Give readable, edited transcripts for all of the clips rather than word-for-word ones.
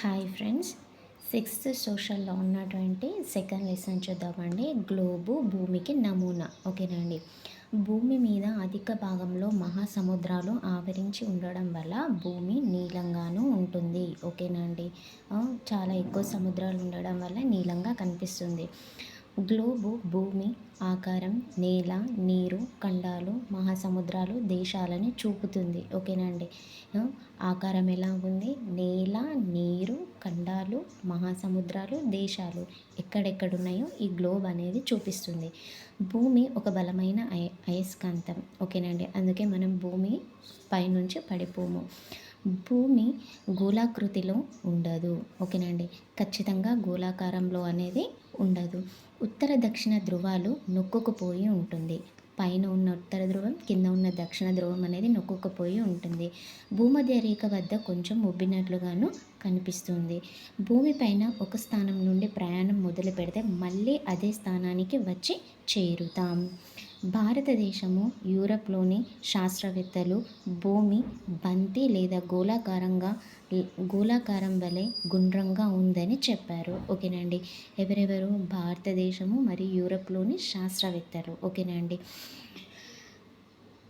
Hi friends, sixth సోషల్లో ఉన్నటువంటి second lesson చూద్దామండి. Globe భూమికి నమూనా. ఓకేనండి. భూమి మీద అధిక భాగంలో మహాసముద్రాలు ఆవరించి ఉండడం వల్ల భూమి నీలంగాను ఉంటుంది. ఓకేనండి. చాలా ఎక్కువ సముద్రాలు ఉండడం వల్ల నీలంగా కనిపిస్తుంది. గ్లోబు భూమి ఆకారం, నేల, నీరు, ఖండాలు, మహాసముద్రాలు, దేశాలని చూపుతుంది. ఓకేనండి. ఆకారం ఎలా ఉంది? నేల, నీరు, ఖండాలు, మహాసముద్రాలు, దేశాలు ఎక్కడెక్కడున్నాయో ఈ గ్లోబ్ అనేది చూపిస్తుంది. భూమి ఒక బలమైన అయస్కాంతం. ఓకేనండి. అందుకే మనం భూమి పైనుంచి పడిపోము. భూమి గోళాకృతిలో ఉండదు. ఓకేనండి. ఖచ్చితంగా గోళాకారంలో అనేది ఉండదు. ఉత్తర దక్షిణ ధృవాలు నొక్కుకుపోయి ఉంటుంది. పైన ఉన్న ఉత్తర ధ్రువం, కింద ఉన్న దక్షిణ ధ్రువం అనేది నొక్కుకుపోయి ఉంటుంది. భూమధ్య రేఖ వద్ద కొంచెం ఉబ్బినట్లుగాను కనిపిస్తుంది. భూమిపైన ఒక స్థానం నుండి ప్రయాణం మొదలు పెడితే మళ్ళీ అదే స్థానానికి వచ్చి చేరుతాం. భారతదేశము, యూరప్లోని శాస్త్రవేత్తలు భూమి బంతి లేదా గోళాకారం వలె గుండ్రంగా ఉందని చెప్పారు. ఓకేనండి. ఎవరెవరు? భారతదేశము మరియు యూరప్లోని శాస్త్రవేత్తలు. ఓకేనండి.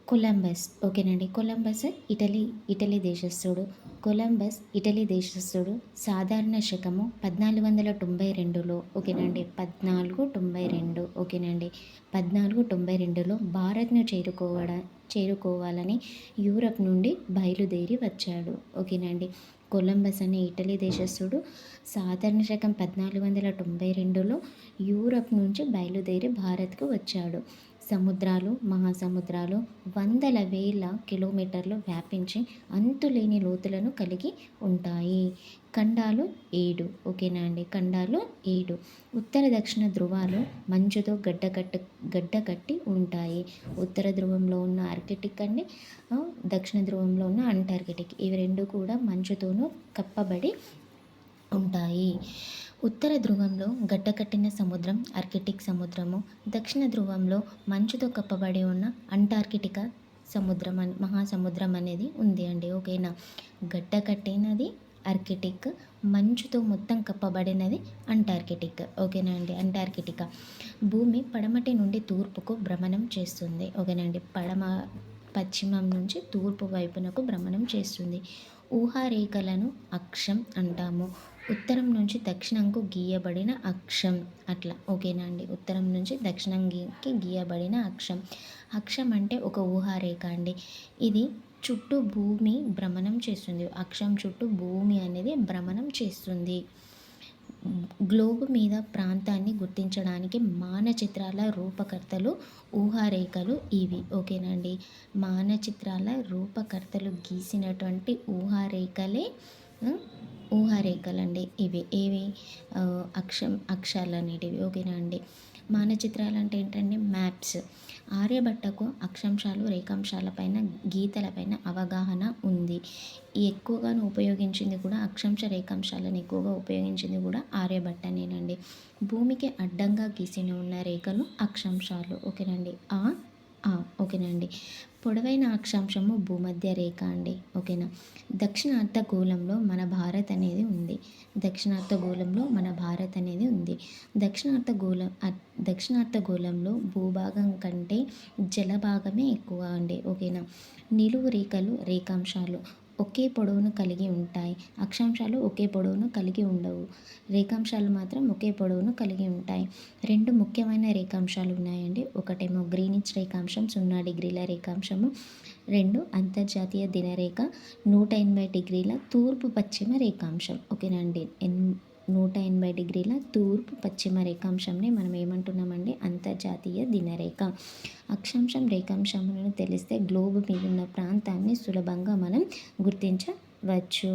కొలంబస్. ఓకేనండి. కొలంబస్ ఇటలీ దేశస్థుడు. సాధారణ శకము 1492లో. ఓకేనండి. 1492. ఓకేనండి. 1492లో భారత్ను చేరుకోవాలని యూరప్ నుండి బయలుదేరి వచ్చాడు. ఓకేనండి. కొలంబస్ అనే ఇటలీ దేశస్థుడు సాధారణ శకం 1492లో యూరప్ నుంచి బయలుదేరి భారత్కు వచ్చాడు. సముద్రాలు, మహాసముద్రాలు వందల వేల కిలోమీటర్లు వ్యాపించి అంతులేని లోతులను కలిగి ఉంటాయి. ఖండాలు 7. ఓకేనా అండి. ఖండాలు 7. ఉత్తర దక్షిణ ధృవాలు మంచుతో గడ్డకట్టి ఉంటాయి. ఉత్తర ధ్రువంలో ఉన్న ఆర్కిటిక్ అండి, దక్షిణ ధ్రువంలో ఉన్న అంటార్కిటిక్, ఇవి రెండు కూడా మంచుతోనూ కప్పబడి ఉంటాయి. ఉత్తర ధ్రువంలో గడ్డకట్టిన సముద్రం ఆర్కిటిక్ సముద్రము, దక్షిణ ధ్రువంలో మంచుతో కప్పబడి ఉన్న అంటార్కిటికా మహాసముద్రం అనేది ఉంది అండి. ఓకేనా. గడ్డకట్టినది ఆర్కిటిక్, మంచుతో మొత్తం కప్పబడినది అంటార్కిటిక్. ఓకేనా అండి. అంటార్కిటికా. భూమి పడమటి నుండి తూర్పుకు భ్రమణం చేస్తుంది. ఓకేనండి. పశ్చిమం నుంచి తూర్పు వైపునకు భ్రమణం చేస్తుంది. ఊహారేఖలను అక్షం అంటాము. ఉత్తరం నుంచి దక్షిణంకు గీయబడిన అక్షం అట్లా. ఓకేనా అండి. ఉత్తరం నుంచి దక్షిణంకి గీయబడిన అక్షం అంటే ఒక ఊహారేఖ అండి. ఇది చుట్టూ భూమి భ్రమణం చేస్తుంది. అక్షం చుట్టూ భూమి అనేది భ్రమణం చేస్తుంది. గ్లోబు మీద ప్రాంతాన్ని గుర్తించడానికి మానచిత్రాల రూపకర్తలు ఊహారేఖలు ఇవి. ఓకేనండి. మానచిత్రాల రూపకర్తలు గీసినటువంటి ఊహారేఖలండి ఇవి. ఏవి? అక్షాలు అనేటివి. ఓకేనా అండి. మానచిత్రాలు అంటే ఏంటండి? మ్యాప్స్. ఆర్యభట్టకు అక్షాంశాలు, రేఖాంశాలపైన, గీతలపైన అవగాహన ఉంది. ఎక్కువగాను ఉపయోగించింది కూడా అక్షాంశ రేఖాంశాలను ఎక్కువగా ఉపయోగించింది కూడా ఆర్యభట్టనేనండి. భూమికి అడ్డంగా గీసిన ఉన్న రేఖలు అక్షాంశాలు. ఓకేనండి. ఓకేనండి. పొడవైన అక్షాంశము భూమధ్య రేఖ అండి. ఓకేనా. దక్షిణార్ధగోళంలో మన భారత్ అనేది ఉంది. దక్షిణార్ధగోళంలో భూభాగం కంటే జలభాగమే ఎక్కువ అండి. ఓకేనా. నిలువు రేఖలు రేఖాంశాలు ఒకే పొడవును కలిగి ఉంటాయి. అక్షాంశాలు ఒకే పొడవును కలిగి ఉండవు. రేఖాంశాలు మాత్రం ఒకే పొడవును కలిగి ఉంటాయి. రెండు ముఖ్యమైన రేఖాంశాలు ఉన్నాయండి. ఒకటేమో గ్రీనిచ్ రేఖాంశం 0 డిగ్రీల రేఖాంశము. 2 అంతర్జాతీయ దినరేఖ 180 డిగ్రీల తూర్పు పశ్చిమ రేఖాంశం. ఓకేనండి. 180 డిగ్రీల తూర్పు పశ్చిమ రేఖాంశంని మనం ఏమంటున్నామండి? అంతర్జాతీయ దినరేఖ. అక్షాంశం రేఖాంశములను తెలిస్తే గ్లోబు మీద ఉన్న ప్రాంతాన్ని సులభంగా మనం గుర్తించవచ్చు.